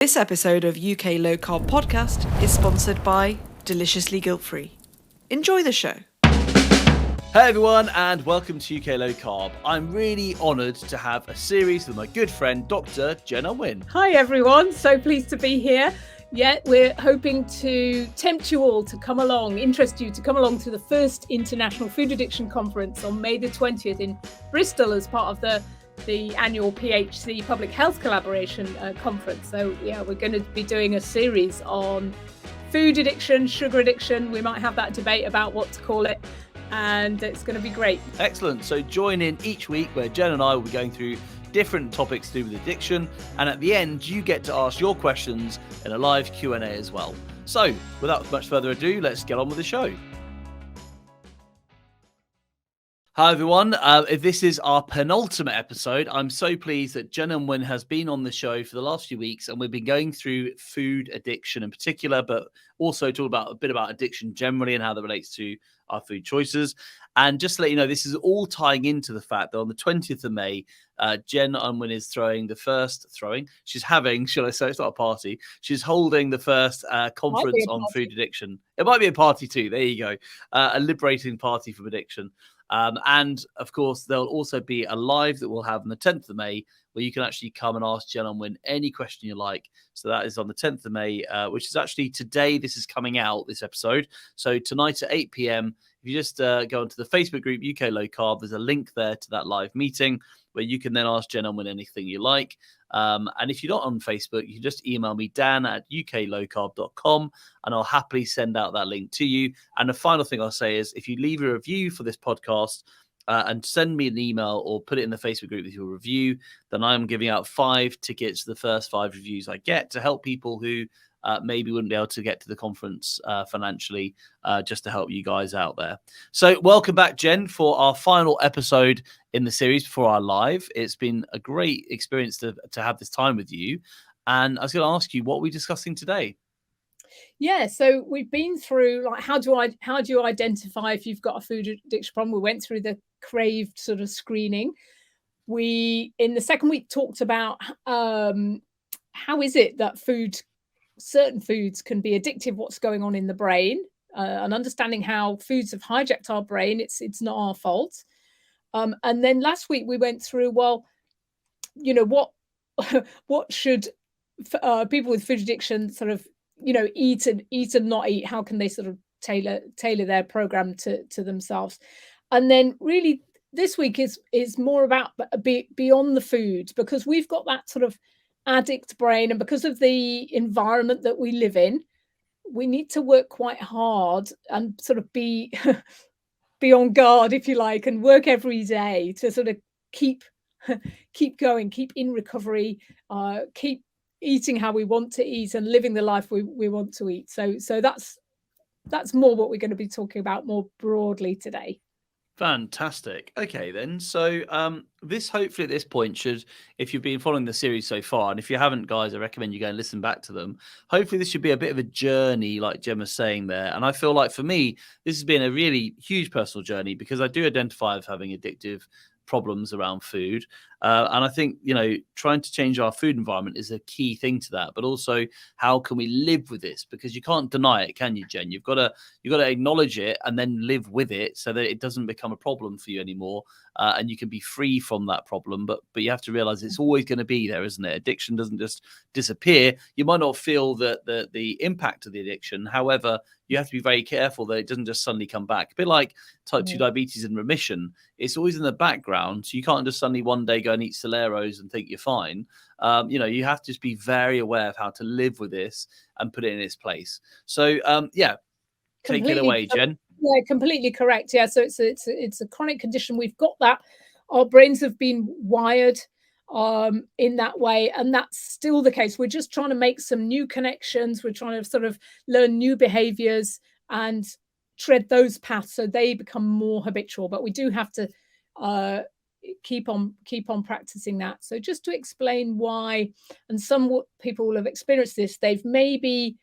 This episode of UK Low Carb Podcast is sponsored by Deliciously Guilt-Free. Enjoy the show. Hey everyone, and welcome to UK Low Carb. I'm really honoured to have a series with my good friend, Dr. Jen Unwin. Hi everyone, so pleased to be here. Yeah, we're hoping to tempt you all to come along, interest you to come along to the first International Food Addiction Conference on May the 20th in Bristol as part of the annual PHC Public Health Collaboration Conference. So yeah, we're going to be doing a series on food addiction, sugar addiction. We might have that debate about what to call it, and it's going to be great. Excellent. So join in each week where Jen and I will be going through different topics to do with addiction, and at the end you get to ask your questions in a live Q&A as well. So without much further ado, let's get on with the show. Hi everyone, if this is our penultimate episode, I'm so pleased that Jen Unwin has been on the show for the last few weeks, and we've been going through food addiction in particular, but also talk about a bit about addiction generally and how that relates to our food choices. And just to let you know, this is all tying into the fact that on the 20th of May, Jen Unwin is she's having, shall I say, it's not a party, she's holding the first conference on food addiction. It might be a party too, there you go, a liberating party from addiction. And of course, there'll also be a live that we'll have on the 10th of May where you can actually come and ask Jen Unwin any question you like. So that is on the 10th of May, which is actually today. This is coming out, this episode. So tonight at 8 p.m, if you just go onto the Facebook group, UK Low Carb, there's a link there to that live meeting where you can then ask Jen Unwin anything you like. And if you're not on Facebook, you can just email me, dan@uklowcarb.com, and I'll happily send out that link to you. And the final thing I'll say is if you leave a review for this podcast and send me an email or put it in the Facebook group with your review, then I'm giving out 5 tickets to the first 5 reviews I get to help people who maybe wouldn't be able to get to the conference financially, just to help you guys out there. So welcome back, Jen, for our final episode in the series before our live. It's been a great experience to have this time with you. And I was going to ask you, what are we discussing today? Yeah, so we've been through like how do you identify if you've got a food addiction problem. We went through the craved sort of screening. We in the second week talked about how is it that certain foods can be addictive, what's going on in the brain, and understanding how foods have hijacked our brain. It's not our fault. And then last week we went through, well, you know, what should people with food addiction sort of, you know, eat and not eat? How can they sort of tailor their program to themselves? And then really this week is more about beyond the food, because we've got that sort of addict brain, and because of the environment that we live in, we need to work quite hard and sort of be on guard, if you like, and work every day to sort of keep going, keep in recovery, keep eating how we want to eat and living the life we want to eat. So that's more what we're going to be talking about more broadly today. Fantastic. Okay, then. So this hopefully at this point should, if you've been following the series so far, and if you haven't, guys, I recommend you go and listen back to them. Hopefully this should be a bit of a journey, like Jem was saying there. And I feel like for me, this has been a really huge personal journey because I do identify as having addictive problems around food. And I think, you know, trying to change our food environment is a key thing to that, but also how can we live with this? Because you can't deny it, can you, Jen? You've got to acknowledge it and then live with it so that it doesn't become a problem for you anymore. And you can be free from that problem, but you have to realize it's always going to be there, isn't it? Addiction doesn't just disappear. You might not feel the impact of the addiction. However, you have to be very careful that it doesn't just suddenly come back. A bit like type 2 diabetes in remission. It's always in the background. So you can't just suddenly one day go and eat Soleros and think you're fine. You know, you have to just be very aware of how to live with this and put it in its place. So, take it away, Jen. Yeah, completely correct. Yeah, so it's a chronic condition. We've got that. Our brains have been wired in that way, and that's still the case. We're just trying to make some new connections. We're trying to sort of learn new behaviors and tread those paths so they become more habitual. But we do have to keep on practicing that. So just to explain why, and some people will have experienced this, they've maybe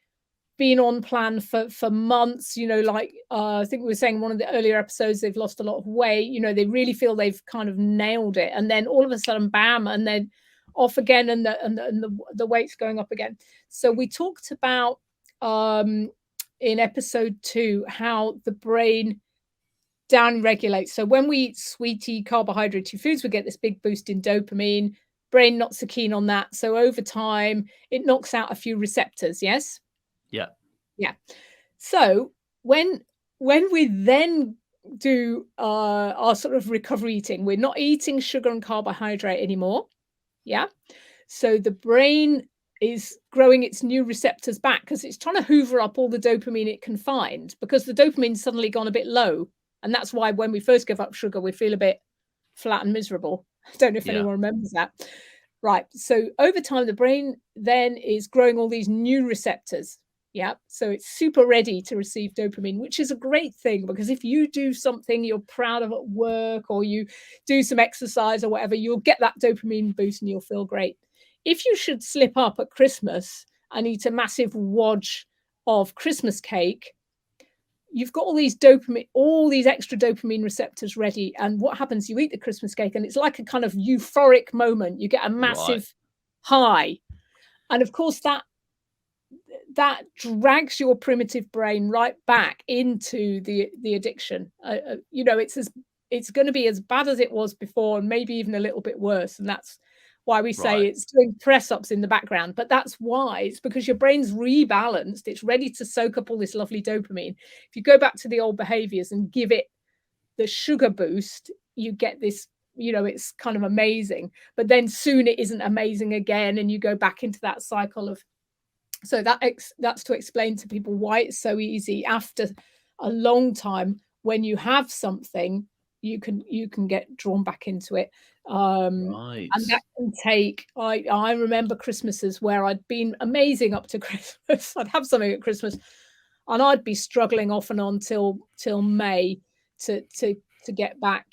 been on plan for months, you know, like I think we were saying in one of the earlier episodes, they've lost a lot of weight, you know, they really feel they've kind of nailed it, and then all of a sudden, bam, and then off again, and the weight's going up again. So we talked about in episode 2 how the brain down regulates. So when we eat sweetie, carbohydrate foods, we get this big boost in dopamine. Brain not so keen on that. So over time, it knocks out a few receptors. Yes. Yeah. Yeah. So when we then do our sort of recovery eating, we're not eating sugar and carbohydrate anymore. Yeah. So the brain is growing its new receptors back because it's trying to hoover up all the dopamine it can find, because the dopamine's suddenly gone a bit low. And that's why when we first give up sugar, we feel a bit flat and miserable. I don't know if anyone remembers that. Right. So over time, the brain then is growing all these new receptors. Yeah. So it's super ready to receive dopamine, which is a great thing, because if you do something you're proud of at work, or you do some exercise or whatever, you'll get that dopamine boost and you'll feel great. If you should slip up at Christmas and eat a massive wodge of Christmas cake, you've got all these extra dopamine receptors ready. And what happens? You eat the Christmas cake and it's like a kind of euphoric moment. You get a massive high. And of course, that drags your primitive brain right back into the addiction. It's going to be as bad as it was before, and maybe even a little bit worse. And that's why we say it's doing press ups in the background. But that's why. It's because your brain's rebalanced. It's ready to soak up all this lovely dopamine. If you go back to the old behaviors and give it the sugar boost, you get this, it's kind of amazing. But then soon it isn't amazing again, and you go back into that cycle of. So that's to explain to people why it's so easy after a long time. When you have something, you can get drawn back into it. And that can take. I remember Christmases where I'd been amazing up to Christmas. I'd have something at Christmas, and I'd be struggling off and on till May to get back.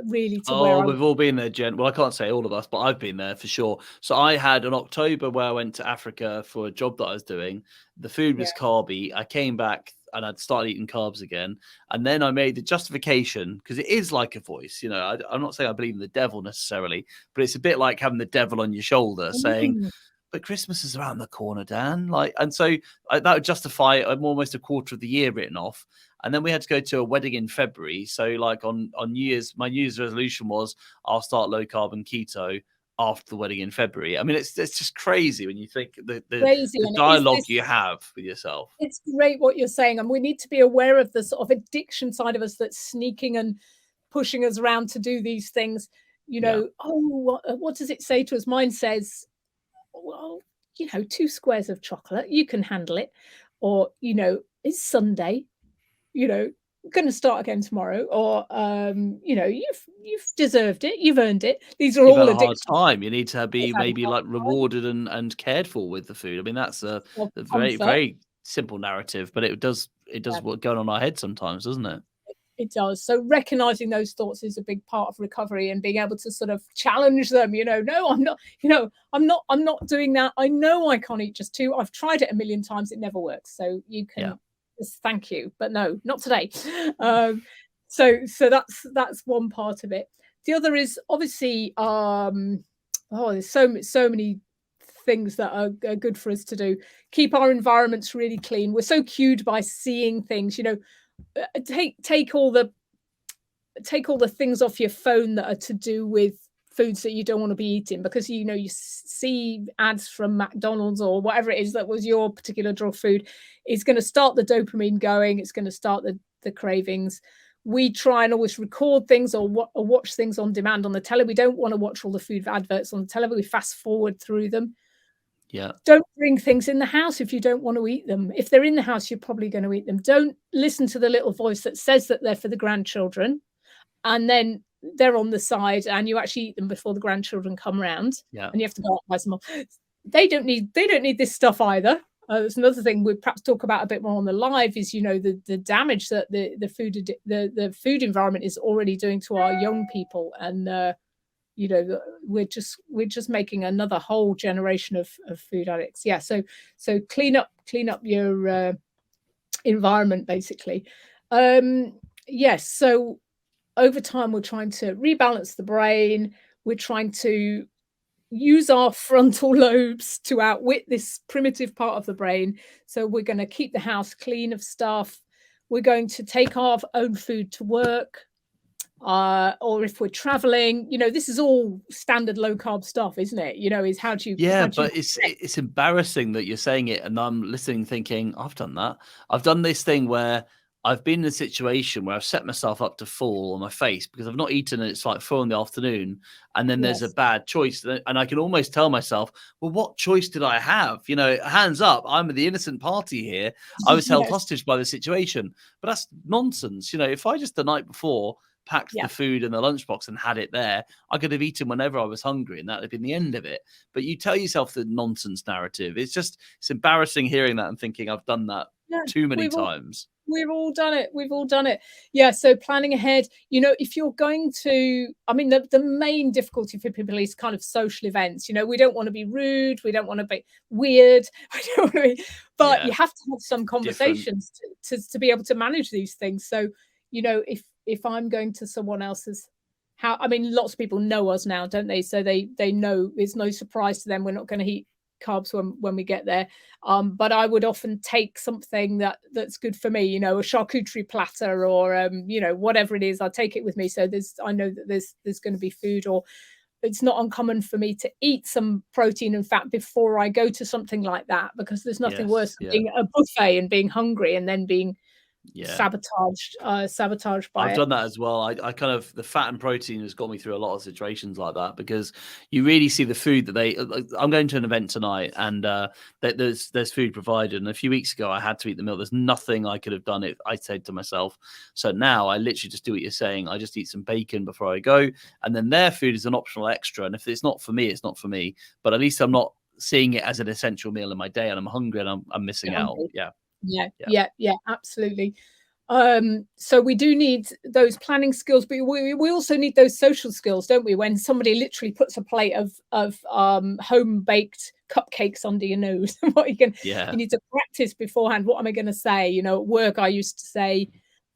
Really to where we've all been there, Jen. Well, I can't say all of us, but I've been there for sure. So I had an October where I went to Africa for a job that I was doing. The food was carby. I came back and I'd started eating carbs again. And then I made the justification, because it is like a voice. I'm not saying I believe in the devil necessarily, but it's a bit like having the devil on your shoulder saying, but Christmas is around the corner, Dan. And so that would justify almost a quarter of the year written off. And then we had to go to a wedding in February. So on New Year's, my New Year's resolution was I'll start low carb and keto after the wedding in February. I mean, it's just crazy when you think the dialogue you have with yourself. It's great what you're saying. And we need to be aware of the sort of addiction side of us that's sneaking and pushing us around to do these things. What does it say to us? Mine says, well, 2 squares of chocolate, you can handle it. Or, it's Sunday, going to start again tomorrow. Or, you've deserved it. You've earned it. These are all addictions. Hard time. You need to be maybe rewarded and cared for with the food. I mean, that's a very, very simple narrative, but it does what's going on in our head sometimes, doesn't it? It does. So recognizing those thoughts is a big part of recovery, and being able to sort of challenge them. No, I'm not. I'm not doing that. I know I can't eat just 2. I've tried it a million times. It never works. So you can just thank you, but no, not today. So that's one part of it. The other is obviously there's so many things that are good for us to do. Keep our environments really clean. We're so cued by seeing things. Take all the things off your phone that are to do with foods that you don't want to be eating, because you see ads from McDonald's or whatever it is that was your particular drug food. It's going to start the dopamine going. It's going to start the cravings. We try and always record things or watch things on demand on the telly. We don't want to watch all the food adverts on the telly. We fast forward through them. Yeah. Don't bring things in the house if you don't want to eat them. If they're in the house, you're probably going to eat them. Don't listen to the little voice that says that they're for the grandchildren, and then they're on the side and you actually eat them before the grandchildren come round. Yeah. And you have to go out and buy some more. They don't need this stuff either. There's another thing we perhaps talk about a bit more on the live is, the damage that the food environment is already doing to our young people. And we're just making another whole generation of food addicts. Yeah. So clean up your environment, basically. Yes. So over time, we're trying to rebalance the brain. We're trying to use our frontal lobes to outwit this primitive part of the brain. So we're going to keep the house clean of stuff. We're going to take our own food to work. Or if we're traveling, this is all standard low carb stuff, isn't it? Is how do you but it's embarrassing that you're saying it, and I'm listening, thinking, I've done that. I've done this thing where I've been in a situation where I've set myself up to fall on my face because I've not eaten, and it's like 4 in the afternoon, and then there's a Yes. bad choice, and I can almost tell myself, well, what choice did I have? Hands up, I'm the innocent party here. I was held Yes. hostage by the situation, but that's nonsense. If I just the night before packed Yeah. the food in the lunchbox and had it there, I could have eaten whenever I was hungry, and that would have been the end of it. But you tell yourself the nonsense narrative. It's embarrassing hearing that and thinking I've done that too many times. We've all done it. We've all done it. Yeah. So planning ahead, if you're going to, the main difficulty for people is kind of social events. We don't want to be rude. We don't want to be weird. We don't want to be, but you have to have some conversations to be able to manage these things. So, if I'm going to someone else's lots of people know us now, don't they? So they know it's no surprise to them. We're not going to eat carbs when we get there. But I would often take something that's good for me, a charcuterie platter or, whatever it is, I'll take it with me. So I know that there's going to be food, or it's not uncommon for me to eat some protein and fat before I go to something like that, because there's nothing worse than being at a buffet and being hungry and then being sabotaged by I've done that as well. I kind of, the fat and protein has got me through a lot of situations like that, because you really see the food that I'm going to an event tonight, and there's food provided. And a few weeks ago I had to eat the meal. There's nothing I could have done it. I said to myself, so now I literally just do what you're saying. I just eat some bacon before I go, and then their food is an optional extra. And if it's not for me, it's not for me. But at least I'm not seeing it as an essential meal in my day, and I'm hungry and I'm missing out. Yeah, absolutely. So we do need those planning skills, but we also need those social skills, don't we? When somebody literally puts a plate of home baked cupcakes under your nose, you need to practice beforehand. What am I going to say? At work I used to say,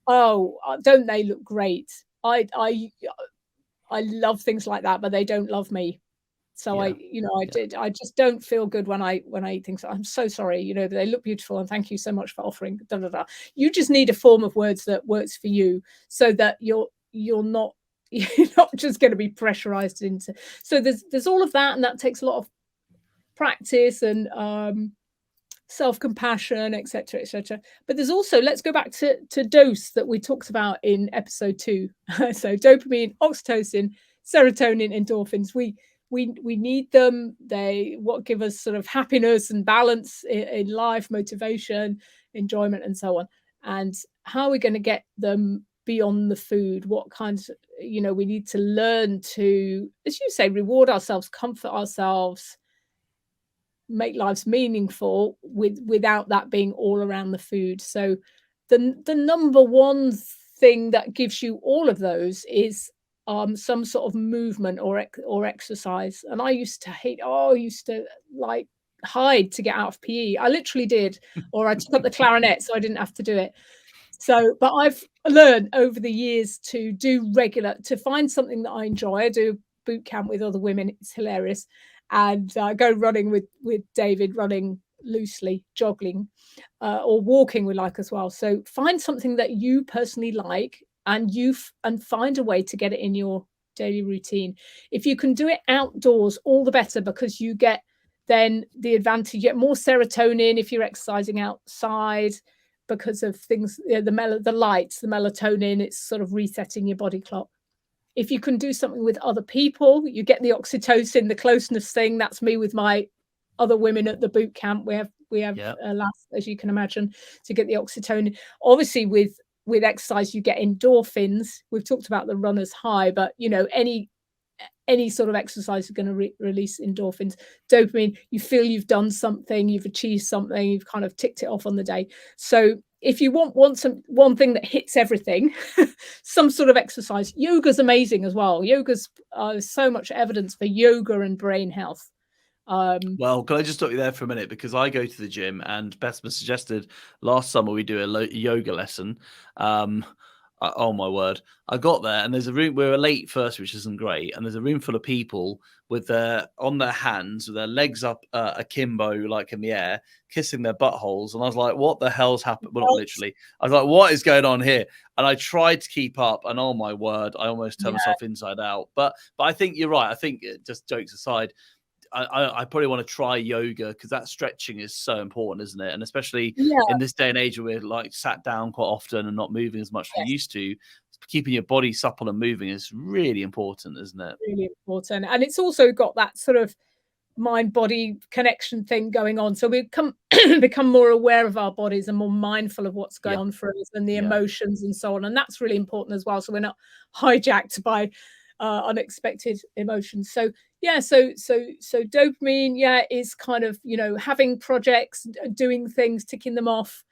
"Oh, don't they look great?" I love things like that, but they don't love me. So I just don't feel good when I eat things. I'm so sorry, they look beautiful and thank you so much for offering. You just need a form of words that works for you, so that you're not just going to be pressurized into. So there's all of that, and that takes a lot of practice and self-compassion, etc., etc. But there's also, let's go back to dose that we talked about in episode 2. So dopamine, oxytocin, serotonin, endorphins. We need them. They give us sort of happiness and balance in life, motivation, enjoyment, and so on. And how are we going to get them beyond the food? What kinds, we need to learn to, as you say, reward ourselves, comfort ourselves, make lives meaningful without that being all around the food. So the number one thing that gives you all of those is some sort of movement or exercise. And I used to like hide to get out of PE. I literally did, or I took up the clarinet so I didn't have to do it. So, but I've learned over the years to find something that I enjoy. I do boot camp with other women. It's hilarious. And go running with David, running loosely, jogging, or walking we like as well. So find something that you personally like, and find a way to get it in your daily routine. If you can do it outdoors, all the better, because you get then the advantage. You get more serotonin if you're exercising outside, because of things, the lights, the melatonin, it's sort of resetting your body clock. If you can do something with other people, you get the oxytocin, the closeness thing. That's me with my other women at the boot camp. We have lasts, as you can imagine, to get the oxytocin. Obviously, with exercise, you get endorphins. We've talked about the runner's high, but any sort of exercise is going to release endorphins, dopamine. You feel you've done something, you've achieved something, you've kind of ticked it off on the day. So if you want one thing that hits everything, some sort of exercise. Yoga's amazing as well. Yoga's so much evidence for yoga and brain health. Well, can I just stop you there for a minute? Because I go to the gym, and Besma suggested last summer we do a yoga lesson. Oh my word. I got there and there's a room, we were late first, which isn't great. And there's a room full of people with on their hands, with their legs up akimbo, like in the air, kissing their buttholes. And I was like, what the hell's happened? Well, not literally. I was like, what is going on here? And I tried to keep up and oh my word, I almost turned myself inside out. But I think you're right. I think just jokes aside, I probably want to try yoga because that stretching is so important, isn't it? And especially in this day and age where we're like sat down quite often and not moving as much as we used to, keeping your body supple and moving is really important, isn't it? Really important. And it's also got that sort of mind-body connection thing going on. So we become more aware of our bodies and more mindful of what's going on for us and the emotions and so on. And that's really important as well. So we're not hijacked by unexpected emotions. So dopamine, is kind of, having projects, doing things, ticking them off.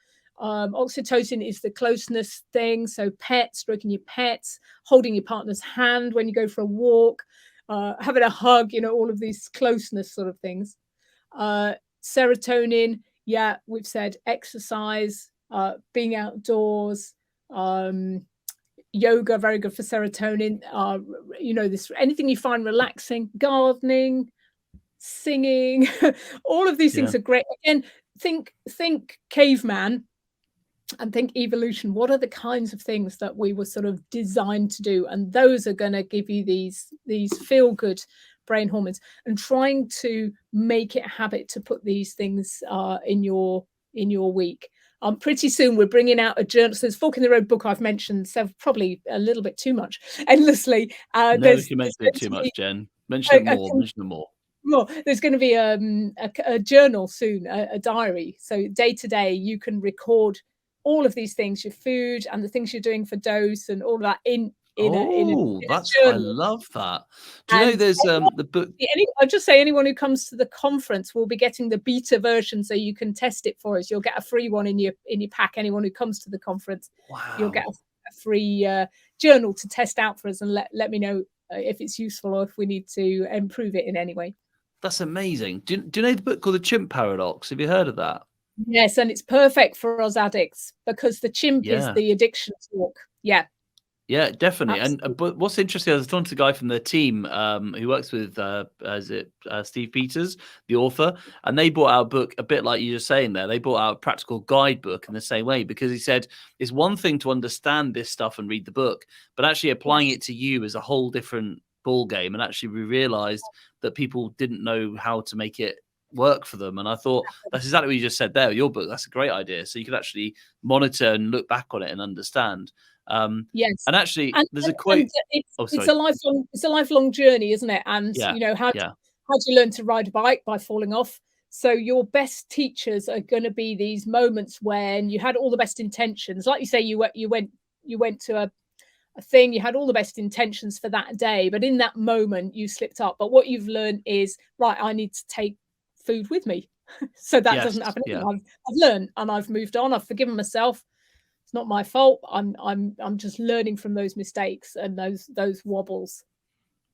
Oxytocin is the closeness thing. So pets, stroking your pets, holding your partner's hand when you go for a walk, having a hug, all of these closeness sort of things. Serotonin, we've said exercise, being outdoors, yoga, very good for serotonin. Anything you find relaxing, gardening, singing, all of these things are great. Again, think caveman and think evolution. What are the kinds of things that we were sort of designed to do? And those are going to give you these feel good brain hormones, and trying to make it a habit to put these things in your week. Pretty soon we're bringing out a journal. So there's Fork in the Road book I've mentioned, so probably a little bit too much, endlessly. No, you can mention it too much, Jen. Mention it more. Mention it more. Well, there's going to be a journal soon, a diary. So day to day, you can record all of these things, your food and the things you're doing for dose and all of that in a journal. I love that. Do you know there's the book? I'll just say anyone who comes to the conference will be getting the beta version, so you can test it for us. You'll get a free one in your pack. Anyone who comes to the conference, you'll get a free journal to test out for us, and let me know if it's useful or if we need to improve it in any way. That's amazing. Do you know the book called The Chimp Paradox? Have you heard of that? Yes, and it's perfect for us addicts because the chimp is the addiction talk. Yeah, definitely. Absolutely. And but what's interesting, I was talking to a guy from the team who works with Steve Peters, the author, and they brought out a book a bit like you were saying there. They brought out a practical guidebook in the same way, because he said it's one thing to understand this stuff and read the book, but actually applying it to you is a whole different ball game. And actually we realized that people didn't know how to make it work for them. And I thought that's exactly what you just said there. Your book, that's a great idea. So you could actually monitor and look back on it and understand. Yes, and actually, there's a quote. It's a lifelong journey, isn't it? And how do you learn to ride a bike? By falling off. So your best teachers are going to be these moments when you had all the best intentions. Like you say, you went to a thing, you had all the best intentions for that day, but in that moment you slipped up. But what you've learned is, right, I need to take food with me so that doesn't happen. I've learned and I've moved on. I've forgiven myself. It's not my fault. I'm just learning from those mistakes and those wobbles.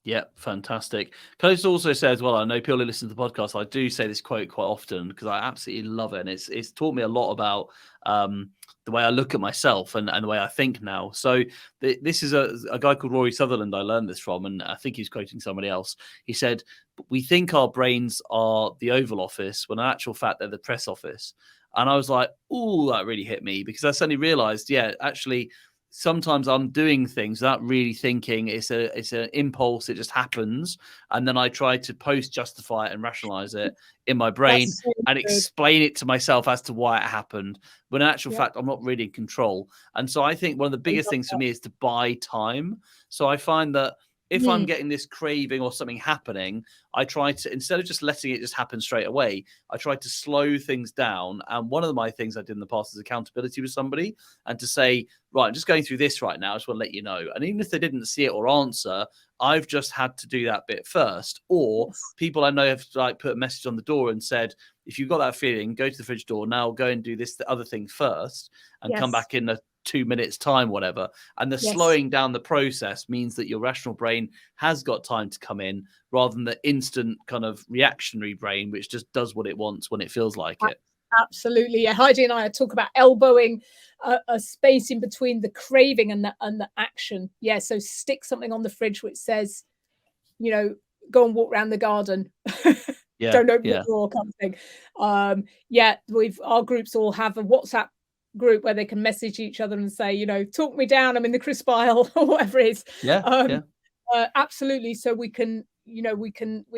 Yeah, fantastic. Can I just also say as well, I know people who listen to the podcast, I do say this quote quite often because I absolutely love it. And it's taught me a lot about the way I look at myself and the way I think now. So this is a guy called Rory Sutherland I learned this from, and I think he's quoting somebody else. He said, we think our brains are the Oval Office when in actual fact they're the press office. And I was like, oh, that really hit me, because I suddenly realized, actually, sometimes I'm doing things without really thinking. It's an impulse. It just happens. And then I try to justify it and rationalize it in my brain and explain it to myself as to why it happened. But in actual fact, I'm not really in control. And so I think one of the biggest things for me is to buy time. So I find that if I'm getting this craving or something happening, I try to, instead of just letting it just happen straight away, I try to slow things down. And one of my things I did in the past is accountability with somebody, and to say, right, I'm just going through this right now. I just want to let you know. And even if they didn't see it or answer, I've just had to do that bit first. Or people I know have put a message on the door and said, if you've got that feeling, go to the fridge door now, go and do the other thing first and come back in a 2 minutes time, whatever. And the slowing down the process means that your rational brain has got time to come in, rather than the instant kind of reactionary brain, which just does what it wants when it feels like it. Absolutely. Yeah. Heidi and I talk about elbowing a space in between the craving and the action. Yeah. So stick something on the fridge which says, go and walk around the garden. Yeah, Don't open yeah. the door, kind of thing. Yeah, our groups all have a WhatsApp group where they can message each other and say, talk me down, I'm in the crisp aisle, or whatever it is. Yeah, yeah. Absolutely. So we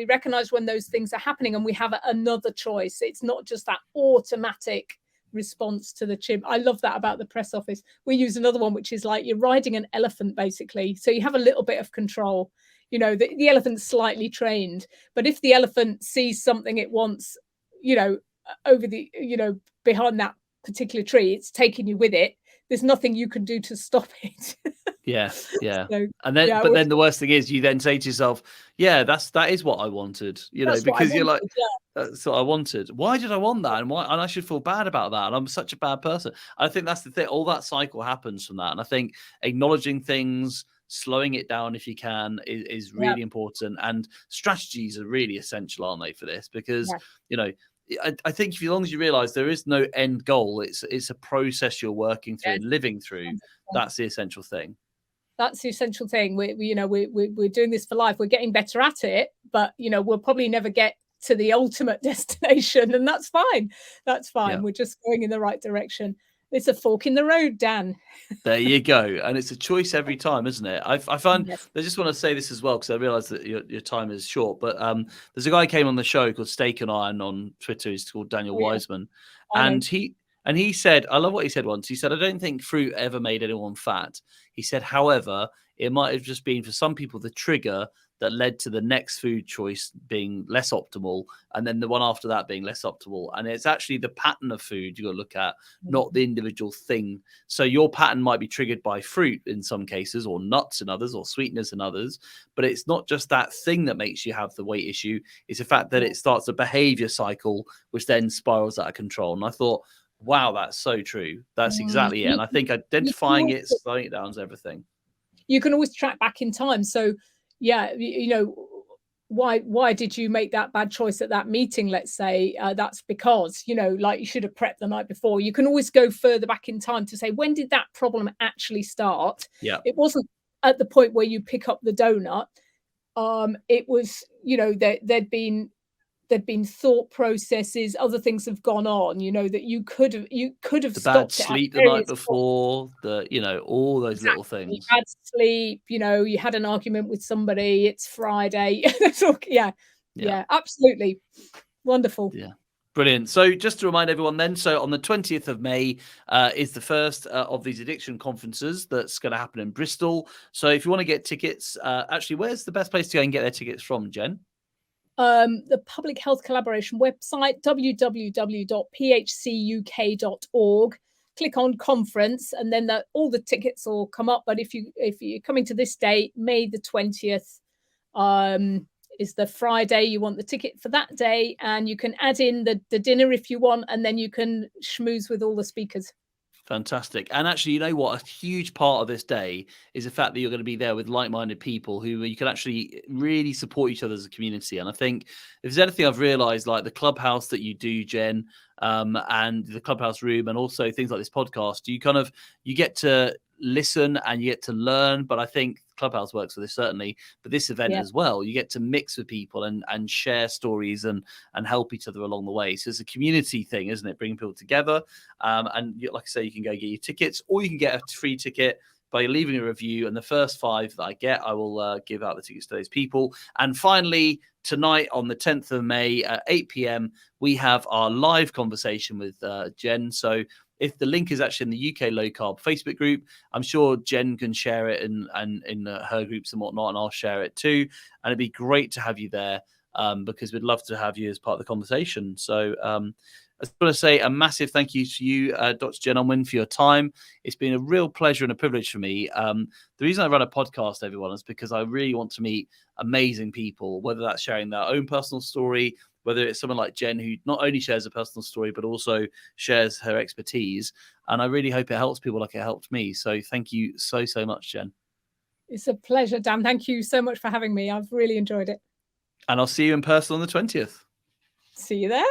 recognize when those things are happening, and we have another choice. It's not just that automatic response to the chimp. I love that about the press office. We use another one, which is like you're riding an elephant, basically. So you have a little bit of control. The elephant's slightly trained, but if the elephant sees something it wants, over the, behind that particular tree, it's taking you with it. There's nothing you can do to stop it. Yeah, yeah. So, And then, yeah, but then the worst thing is you then say to yourself, yeah, that is what I wanted, because you're like, that's what I wanted. Why did I want that? And I should feel bad about that. And I'm such a bad person. I think that's the thing. All that cycle happens from that. And I think acknowledging things, slowing it down if you can is really important. And strategies are really essential, aren't they, for this? Because, I think as long as you realize there is no end goal, it's a process you're working through and living through. That's the essential thing. That's the essential thing. We're doing this for life. We're getting better at it, but we'll probably never get to the ultimate destination, and that's fine. That's fine. Yeah. We're just going in the right direction. It's a fork in the road, Dan. There you go. And it's a choice every time, isn't it? I find, Yes. I just want to say this as well, because I realize that your time is short, but there's a guy who came on the show called Steak and Iron on Twitter. He's called Daniel Wiseman. And he said, I love what he said once. He said, I don't think fruit ever made anyone fat. He said, however, it might have just been for some people the trigger that led to the next food choice being less optimal, and then the one after that being less optimal. And it's actually the pattern of food you got to look at, not the individual thing. So your pattern might be triggered by fruit in some cases, or nuts in others, or sweetness in others. But it's not just that thing that makes you have the weight issue. It's the fact that it starts a behavior cycle, which then spirals out of control. And I thought, wow, that's so true. That's exactly it. And I think identifying it, slowing it down is everything. You can always track back in time. So, yeah, why did you make that bad choice at that meeting? Let's say that's because, like you should have prepped the night before. You can always go further back in time to say, when did that problem actually start? Yeah. It wasn't at the point where you pick up the donut. It was, there'd been thought processes, other things have gone on, that you could have the stopped bad sleep the night before, all those little things. Bad sleep, you had an argument with somebody, it's Friday. Yeah, absolutely. Wonderful. Yeah. Brilliant. So just to remind everyone then, so on the 20th of May is the first of these addiction conferences that's going to happen in Bristol. So if you want to get tickets, actually, where's the best place to go and get their tickets from, Jen? The Public Health Collaboration website, www.phcuk.org. Click on conference, and then all the tickets will come up. But if you're coming to this date, May the 20th is the Friday. You want the ticket for that day, and you can add in the dinner if you want, and then you can schmooze with all the speakers. Fantastic. And actually, you know what? A huge part of this day is the fact that you're going to be there with like-minded people who you can actually really support each other as a community. And I think if there's anything I've realized, like the clubhouse that you do, Jen, and the clubhouse room, and also things like this podcast, you get to listen and you get to learn. But I think Clubhouse works for this, certainly, but this event as well, you get to mix with people and share stories and help each other along the way. So it's a community thing, isn't it? Bringing people together. And like I say, you can go get your tickets, or you can get a free ticket by leaving a review. And the first 5 that I get, I will give out the tickets to those people. And finally, tonight on the 10th of May at 8 p.m, we have our live conversation with Jen. So if the link is actually in the UK Low Carb Facebook group, I'm sure Jen can share it in her groups and whatnot, and I'll share it too. And it'd be great to have you there because we'd love to have you as part of the conversation. So I just want to say a massive thank you to you, Dr. Jen Unwin, for your time. It's been a real pleasure and a privilege for me. The reason I run a podcast, everyone, is because I really want to meet amazing people, whether that's sharing their own personal story, whether it's someone like Jen, who not only shares a personal story, but also shares her expertise. And I really hope it helps people like it helped me. So thank you so, so much, Jen. It's a pleasure, Dan. Thank you so much for having me. I've really enjoyed it. And I'll see you in person on the 20th. See you there.